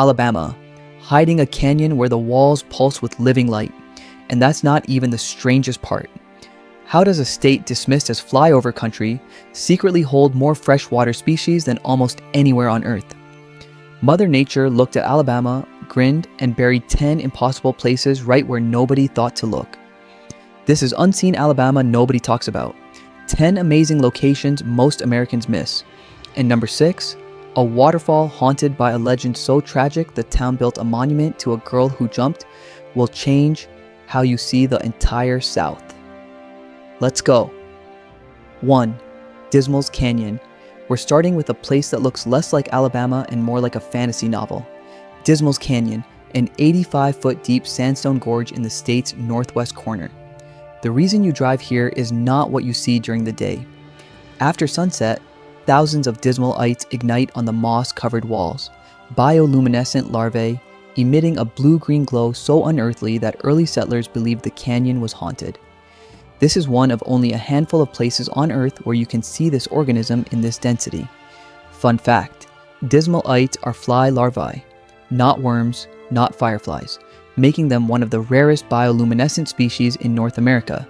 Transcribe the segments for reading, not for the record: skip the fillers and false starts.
Alabama, hiding a canyon where the walls pulse with living light. And that's not even the strangest part. How does a state dismissed as flyover country secretly hold more freshwater species than almost anywhere on Earth? Mother Nature looked at Alabama, grinned, and buried 10 impossible places right where nobody thought to look. This is unseen Alabama nobody talks about. 10 amazing locations most Americans miss. And number 6, a waterfall haunted by a legend so tragic the town built a monument to a girl who jumped will change how you see the entire South. Let's go. 1. Dismals Canyon. We're starting with a place that looks less like Alabama and more like a fantasy novel. Dismals Canyon, an 85-foot deep sandstone gorge in the state's northwest corner. The reason you drive here is not what you see during the day. After sunset, thousands of dismalites ignite on the moss-covered walls, bioluminescent larvae emitting a blue-green glow so unearthly that early settlers believed the canyon was haunted. This is one of only a handful of places on Earth where you can see this organism in this density. Fun fact, dismalites are fly larvae, not worms, not fireflies, making them one of the rarest bioluminescent species in North America.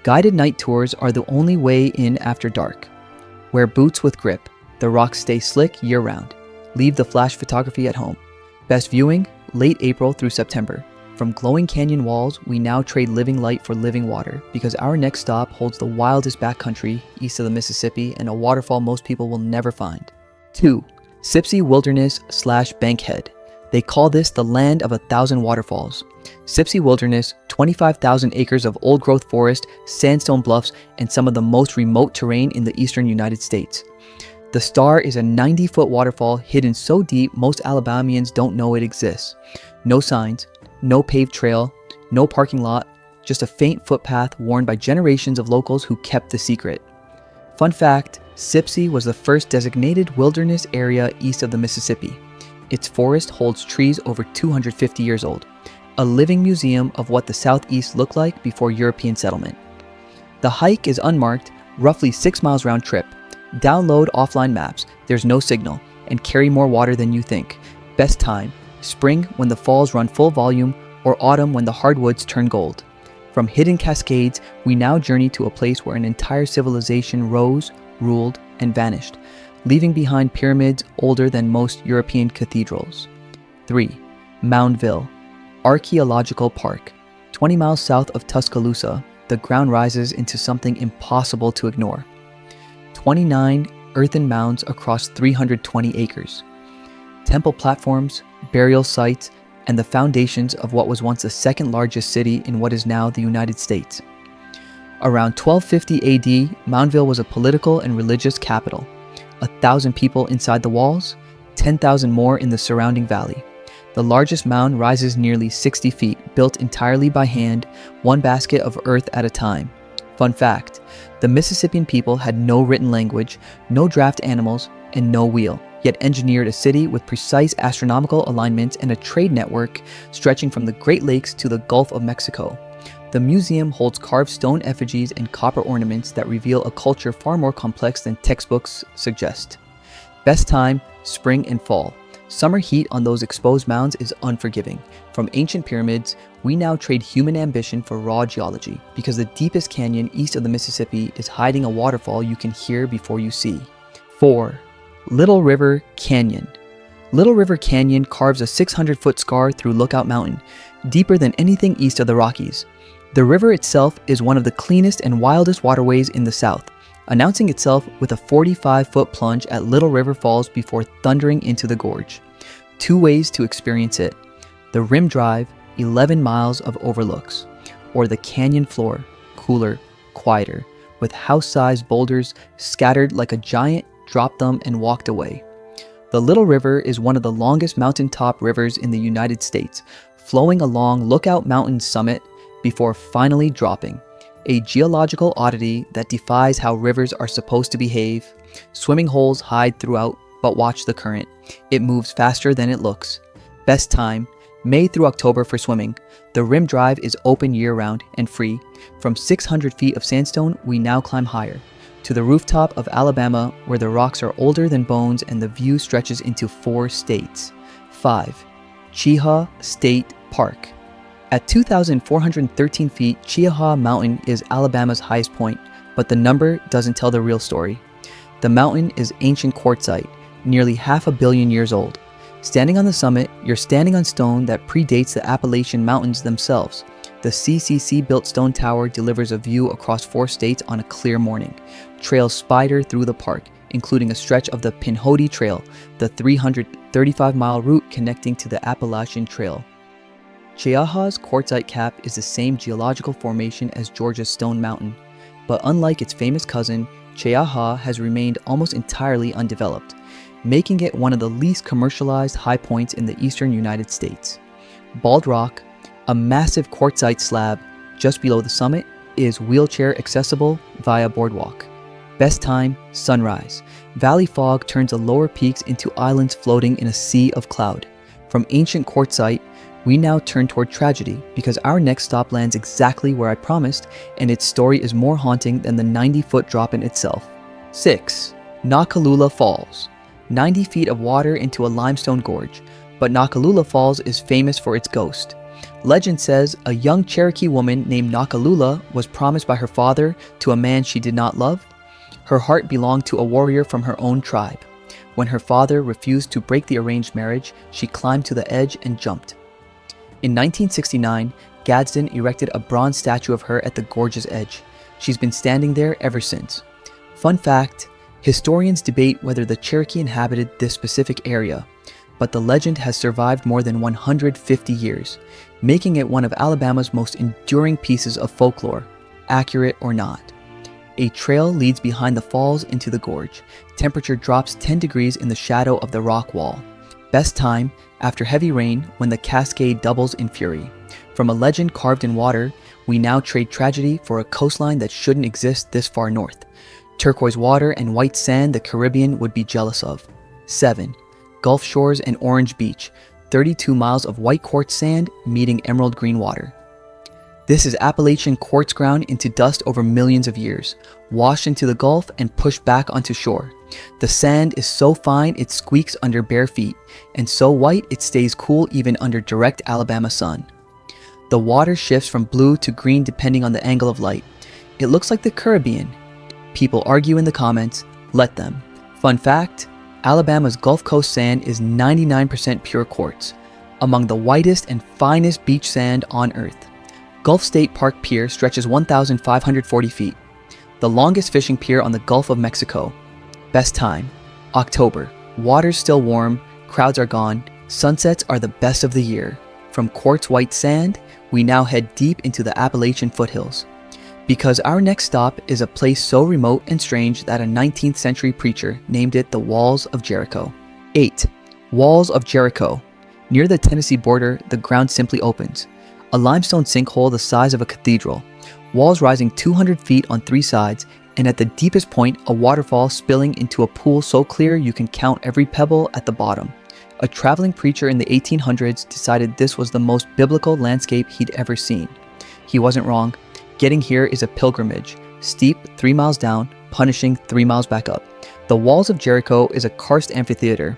Guided night tours are the only way in after dark. Wear boots with grip. The rocks stay slick year-round. Leave the flash photography at home. Best viewing, late April through September. From glowing canyon walls, we now trade living light for living water because our next stop holds the wildest backcountry east of the Mississippi and a waterfall most people will never find. 2. Sipsey Wilderness/Bankhead. They call this the land of 1,000 waterfalls. Sipsey Wilderness, 25,000 acres of old-growth forest, sandstone bluffs, and some of the most remote terrain in the eastern United States. The Star is a 90-foot waterfall hidden so deep most Alabamians don't know it exists. No signs, no paved trail, no parking lot, just a faint footpath worn by generations of locals who kept the secret. Fun fact, Sipsey was the first designated wilderness area east of the Mississippi. Its forest holds trees over 250 years old, a living museum of what the Southeast looked like before European settlement. The hike is unmarked, roughly 6 miles round trip. Download offline maps, there's no signal, and carry more water than you think. Best time, spring when the falls run full volume, or autumn when the hardwoods turn gold. From hidden cascades, we now journey to a place where an entire civilization rose, ruled, and vanished, leaving behind pyramids older than most European cathedrals. 3. Moundville, Archaeological Park. 20 miles south of Tuscaloosa, the ground rises into something impossible to ignore. 29 earthen mounds across 320 acres. Temple platforms, burial sites, and the foundations of what was once the second largest city in what is now the United States. Around 1250 AD, Moundville was a political and religious capital. 1,000 people inside the walls, 10,000 more in the surrounding valley. The largest mound rises nearly 60 feet, built entirely by hand, one basket of earth at a time. Fun fact, the Mississippian people had no written language, no draft animals, and no wheel, yet engineered a city with precise astronomical alignments and a trade network stretching from the Great Lakes to the Gulf of Mexico. The museum holds carved stone effigies and copper ornaments that reveal a culture far more complex than textbooks suggest. Best time, spring and fall. Summer heat on those exposed mounds is unforgiving. From ancient pyramids, we now trade human ambition for raw geology, because the deepest canyon east of the Mississippi is hiding a waterfall you can hear before you see. 4. Little River Canyon. Little River Canyon carves a 600-foot scar through Lookout Mountain, deeper than anything east of the Rockies. The river itself is one of the cleanest and wildest waterways in the South, announcing itself with a 45-foot plunge at Little River Falls before thundering into the gorge. 2 ways to experience it: the Rim Drive, 11 miles of overlooks, or the canyon floor, cooler, quieter, with house-sized boulders scattered like a giant dropped them and walked away. The Little River is one of the longest mountaintop rivers in the United States, flowing along Lookout Mountain's summit before finally dropping. A geological oddity that defies how rivers are supposed to behave. Swimming holes hide throughout, but watch the current. It moves faster than it looks. Best time, May through October for swimming. The Rim Drive is open year-round and free. From 600 feet of sandstone, we now climb higher, to the rooftop of Alabama, where the rocks are older than bones and the view stretches into 4 states. 5. Cheaha State Park. At 2,413 feet, Cheaha Mountain is Alabama's highest point, but the number doesn't tell the real story. The mountain is ancient quartzite, nearly 500 million years old. Standing on the summit, you're standing on stone that predates the Appalachian Mountains themselves. The CCC-built stone tower delivers a view across 4 states on a clear morning. Trails spider through the park, including a stretch of the Pinhoti Trail, the 335-mile route connecting to the Appalachian Trail. Cheaha's quartzite cap is the same geological formation as Georgia's Stone Mountain, but unlike its famous cousin, Cheaha has remained almost entirely undeveloped, making it one of the least commercialized high points in the eastern United States. Bald Rock, a massive quartzite slab just below the summit, is wheelchair accessible via boardwalk. Best time, sunrise. Valley fog turns the lower peaks into islands floating in a sea of cloud. From ancient quartzite, we now turn toward tragedy because our next stop lands exactly where I promised, and its story is more haunting than the 90-foot drop in itself. 6. Noccalula Falls. 90 feet of water into a limestone gorge, but Noccalula Falls is famous for its ghost. Legend says a young Cherokee woman named Noccalula was promised by her father to a man she did not love. Her heart belonged to a warrior from her own tribe. When her father refused to break the arranged marriage, she climbed to the edge and jumped. In 1969, Gadsden erected a bronze statue of her at the gorge's edge. She's been standing there ever since. Fun fact, historians debate whether the Cherokee inhabited this specific area, but the legend has survived more than 150 years, making it one of Alabama's most enduring pieces of folklore, accurate or not. A trail leads behind the falls into the gorge. Temperature drops 10 degrees in the shadow of the rock wall. Best time, after heavy rain, when the cascade doubles in fury. From a legend carved in water, we now trade tragedy for a coastline that shouldn't exist this far north. Turquoise water and white sand the Caribbean would be jealous of. 7. Gulf Shores and Orange Beach, 32 miles of white quartz sand meeting emerald green water. This is Appalachian quartz ground into dust over millions of years, washed into the Gulf and pushed back onto shore. The sand is so fine it squeaks under bare feet, and so white it stays cool even under direct Alabama sun. The water shifts from blue to green depending on the angle of light. It looks like the Caribbean. People argue in the comments, let them. Fun fact, Alabama's Gulf Coast sand is 99% pure quartz, among the whitest and finest beach sand on earth. Gulf State Park Pier stretches 1,540 feet, the longest fishing pier on the Gulf of Mexico. Best time, October. Water's still warm, crowds are gone, sunsets are the best of the year. From quartz white sand, we now head deep into the Appalachian foothills. Because our next stop is a place so remote and strange that a 19th century preacher named it the Walls of Jericho. 8. Walls of Jericho. Near the Tennessee border, the ground simply opens. A limestone sinkhole the size of a cathedral, walls rising 200 feet on 3 sides, and at the deepest point, a waterfall spilling into a pool so clear you can count every pebble at the bottom. A traveling preacher in the 1800s decided this was the most biblical landscape he'd ever seen. He wasn't wrong. Getting here is a pilgrimage, steep 3 miles down, punishing 3 miles back up. The Walls of Jericho is a karst amphitheater,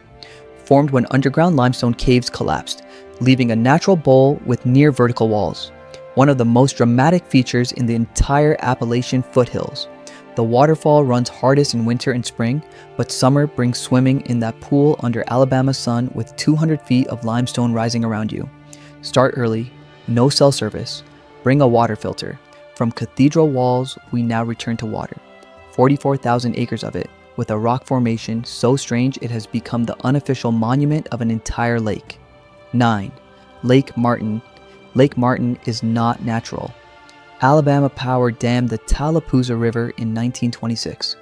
formed when underground limestone caves collapsed, leaving a natural bowl with near vertical walls. One of the most dramatic features in the entire Appalachian foothills. The waterfall runs hardest in winter and spring, but summer brings swimming in that pool under Alabama's sun with 200 feet of limestone rising around you. Start early, no cell service, bring a water filter. From cathedral walls, we now return to water. 44,000 acres of it, with a rock formation so strange it has become the unofficial monument of an entire lake. 9. Lake Martin. Lake Martin is not natural. Alabama Power dammed the Tallapooza River in 1926.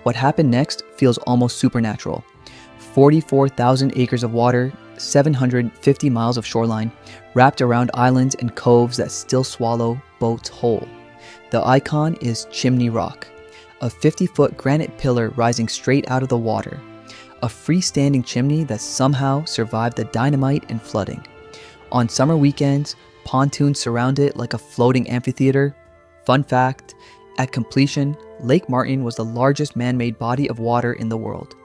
What happened next feels almost supernatural. 44,000 acres of water, 750 miles of shoreline, wrapped around islands and coves that still swallow boats whole. The icon is Chimney Rock, a 50-foot granite pillar rising straight out of the water. A freestanding chimney that somehow survived the dynamite and flooding. On summer weekends, pontoons surround it like a floating amphitheater. Fun fact, at completion, Lake Martin was the largest man-made body of water in the world.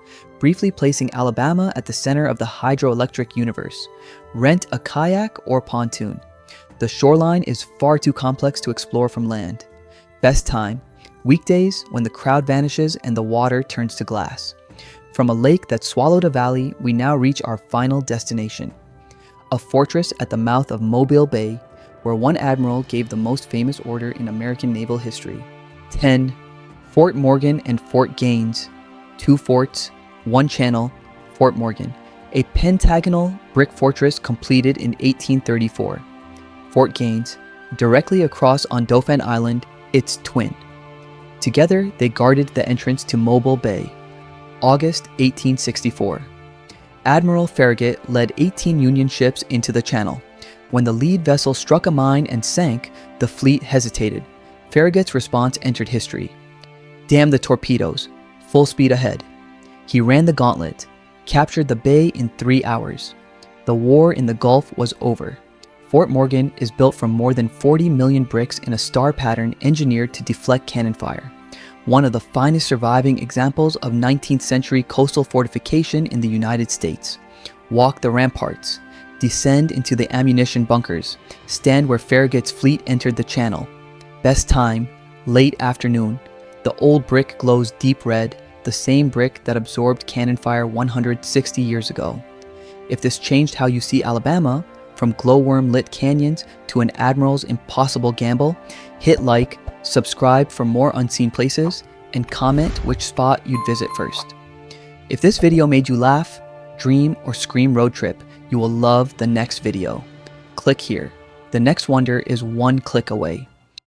briefly placing Alabama at the center of the hydroelectric universe. Rent a kayak or pontoon. The shoreline is far too complex to explore from land. Best time, weekdays when the crowd vanishes and the water turns to glass. From a lake that swallowed a valley, we now reach our final destination. A fortress at the mouth of Mobile Bay, where one admiral gave the most famous order in American naval history. 10. Fort Morgan and Fort Gaines. 2 forts, 1 channel, Fort Morgan. A pentagonal brick fortress completed in 1834. Fort Gaines, directly across on Dauphin Island, its twin. Together, they guarded the entrance to Mobile Bay. August 1864. Admiral Farragut led 18 Union ships into the channel. When the lead vessel struck a mine and sank, the fleet hesitated. Farragut's response entered history. Damn the torpedoes. Full speed ahead. He ran the gauntlet, captured the bay in 3 hours. The war in the Gulf was over. Fort Morgan is built from more than 40 million bricks in a star pattern engineered to deflect cannon fire. One of the finest surviving examples of 19th century coastal fortification in the United States. Walk the ramparts. Descend into the ammunition bunkers. Stand where Farragut's fleet entered the channel. Best time, late afternoon. The old brick glows deep red, the same brick that absorbed cannon fire 160 years ago. If this changed how you see Alabama, from glowworm-lit canyons to an admiral's impossible gamble, hit like, subscribe for more unseen places, and comment which spot you'd visit first. If this video made you laugh, dream, or scream road trip, you will love the next video. Click here. The next wonder is 1 click away.